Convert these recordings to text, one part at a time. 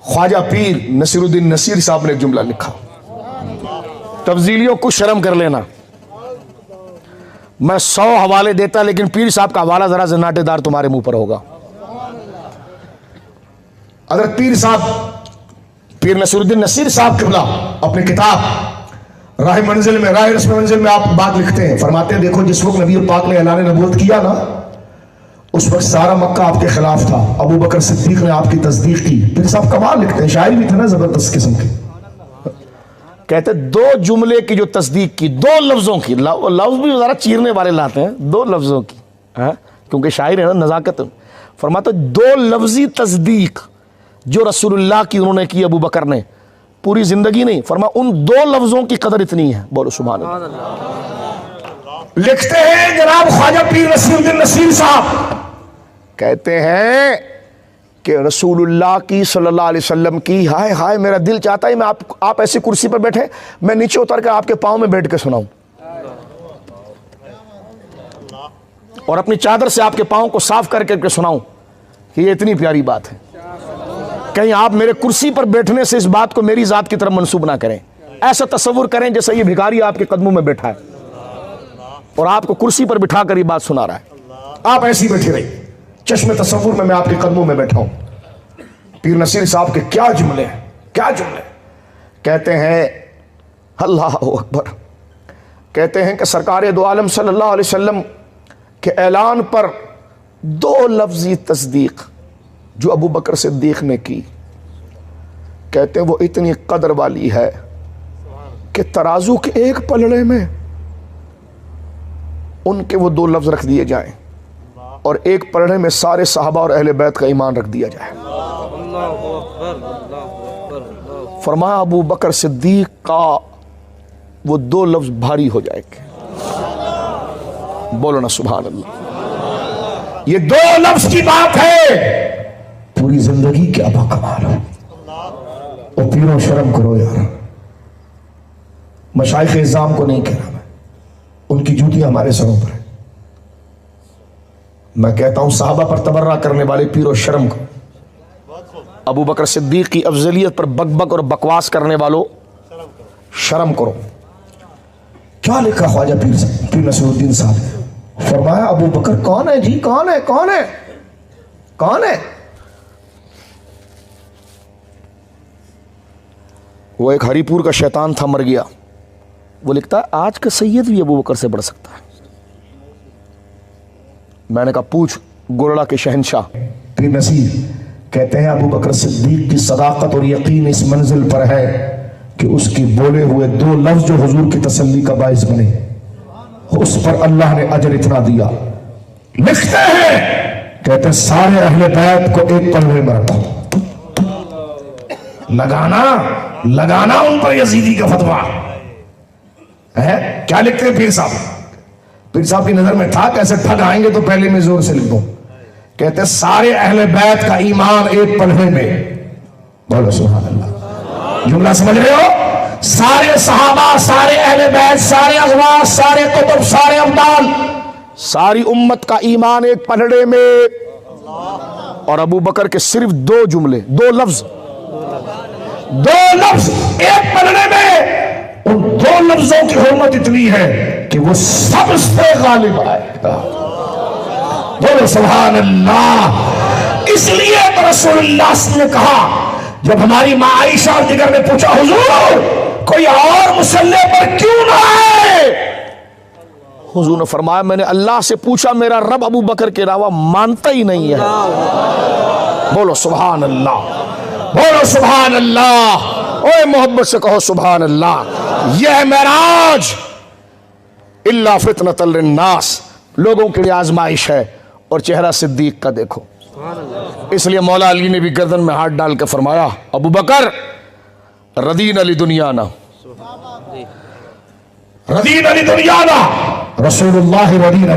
خواجہ پیر نصیر الدین نصیر صاحب نے ایک جملہ لکھا، تفضیلیوں کو شرم کر لینا، میں 100 حوالے دیتا لیکن پیر صاحب کا حوالہ ذرا زناٹے دار تمہارے منہ پر ہوگا۔ اگر پیر صاحب پیر نصیر الدین نصیر صاحب قبلہ اپنی کتاب راہ منزل میں، راہ رسم منزل میں آپ بات لکھتے ہیں، فرماتے ہیں دیکھو جس وقت نبی پاک نے اعلان نبوت کیا نا، اس وقت سارا مکہ آپ کے خلاف تھا، ابو بکر صدیق نے آپ کی تصدیق کی۔ پیر صاحب کمال لکھتے ہیں، شاعری بھی تھے نا زبردست قسم کے، کہتے 2 جملے کی جو تصدیق کی، 2 لفظوں کی، لفظ بھی ذرا چیرنے والے لاتے ہیں، 2 لفظوں کی، کیونکہ شاعر ہے نا، نزاکت۔ فرماتا 2 لفظی تصدیق جو رسول اللہ کی انہوں نے کی، ابو بکر نے، پوری زندگی نہیں، فرما ان 2 لفظوں کی قدر اتنی ہے، بولو سبحان اللہ۔ لکھتے ہیں جناب خواجہ پیر نصیر الدین نصیر صاحب، کہتے ہیں کہ رسول اللہ کی صلی اللہ علیہ وسلم کی، ہائے ہائے میرا دل چاہتا ہے میں آپ ایسی کرسی پر بیٹھے، میں نیچے اتر کے آپ کے پاؤں میں بیٹھ کے سناؤں، اور اپنی چادر سے آپ کے پاؤں کو صاف کر کے سناؤں کہ یہ اتنی پیاری بات ہے۔ کہیں آپ میرے کرسی پر بیٹھنے سے اس بات کو میری ذات کی طرف منسوب نہ کریں، ایسا تصور کریں جیسے یہ بھکاری آپ کے قدموں میں بیٹھا ہے اور آپ کو کرسی پر بٹھا کر یہ بات سنا رہا ہے، آپ ایسی بیٹھی رہی، چشم تصور میں آپ کے قدموں میں بیٹھا ہوں۔ پیر نصیر صاحب کے کیا جملے ہیں، کیا جملے، کہتے ہیں اللہ اکبر، کہتے ہیں کہ سرکار دو عالم صلی اللہ علیہ وسلم کے اعلان پر 2 لفظی تصدیق جو ابو بکر صدیق نے کی، کہتے ہیں وہ اتنی قدر والی ہے کہ ترازو کے ایک پلڑے میں ان کے وہ 2 لفظ رکھ دیے جائیں اور ایک پلڑے میں سارے صحابہ اور اہل بیت کا ایمان رکھ دیا جائے۔ فرمایا ابو بکر صدیق کا وہ 2 لفظ بھاری ہو جائے گے، بولو نا سبحان اللہ۔ یہ 2 لفظ کی بات ہے، پوری زندگی کیا باکمال ہو، اور پیروں شرم کرو یار، مشائخ اعظام کو نہیں کہہ رہا میں، ان کی جوتیاں ہمارے سروں پر ہیں، میں کہتا ہوں صحابہ پر تبرہ کرنے والے پیروں شرم کرو، ابو بکر صدیق کی افضلیت پر بک بک اور بکواس کرنے والوں شرم کرو۔ کیا لکھا خواجہ پیر نصیر الدین صاحب نے؟ فرمایا ابو بکر کون ہے جی، کون ہے، کون ہے، کون ہے؟ وہ ایک ہری پور کا شیطان تھا، مر گیا، وہ لکھتا ہے آج کا سید بھی ابو بکر سے بڑھ سکتا ہے۔ میں نے کہا پوچھ گولڑا کے شہنشاہ۔ پیر نصیر کہتے ہیں ابو بکر صدیق کی صداقت اور یقین اس منزل پر ہے کہ اس کی بولے ہوئے 2 لفظ جو حضور کی تسلی کا باعث بنے، اس پر اللہ نے اجر اتنا دیا۔ لکھتے ہیں کہتے ہیں سارے اہل بیت کو ایک پلڑے میں رکھو، لگانا ان پر یزیدی کا فتویٰ ہے۔ کیا لکھتے ہیں پیر صاحب؟ پیر صاحب کی نظر میں تھا کیسے ٹھگ آئیں گے تو پہلے میں زور سے لکھ دوں، کہتے ہیں سارے اہل بیت کا ایمان ایک پلڑے میں، بولو سبحان اللہ۔ جملہ سمجھ رہے ہو؟ سارے صحابہ، سارے اہل بیت، سارے ازواج، سارے کتب، سارے ابدال، ساری امت کا ایمان ایک پلڑے میں، اور ابو بکر کے صرف 2 جملے، 2 لفظ ایک پلڑے میں، ان 2 لفظوں کی حرمت اتنی ہے کہ وہ سب سے غالب آئے گا، بولو سبحان اللہ۔ اس لیے تو رسول اللہ صلی اللہ علیہ وسلم نے کہا، جب ہماری ماں عائشہ اور دیگر نے پوچھا حضور کوئی اور مصلی پر کیوں نہ آئے، حضور نے فرمایا میں نے اللہ سے پوچھا، میرا رب ابو بکر کے علاوہ مانتا ہی نہیں ہے، بولو سبحان اللہ، بولو سبحان اللہ، اوے محبت سے کہو سبحان اللہ۔ یہ ہے معراج، الا فتنۃ للناس، لوگوں کے لیے آزمائش ہے، اور چہرہ صدیق کا دیکھو۔ اس لیے مولا علی نے بھی گردن میں ہاتھ ڈال کے فرمایا ابو بکر ردینا لدنیانا، ردینا لدنیانا، رسول اللہ ردینا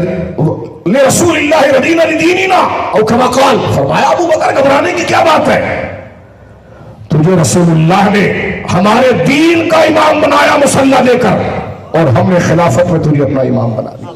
لرسول اللہ ردینا لدیننا، او کما قال، فرمایا ابو بکر گھبرانے کی کیا بات ہے، تجھے رسول اللہ نے ہمارے دین کا امام بنایا مصلی دے کر، اور ہم نے خلافت میں تجھے اپنا امام بنا دیا۔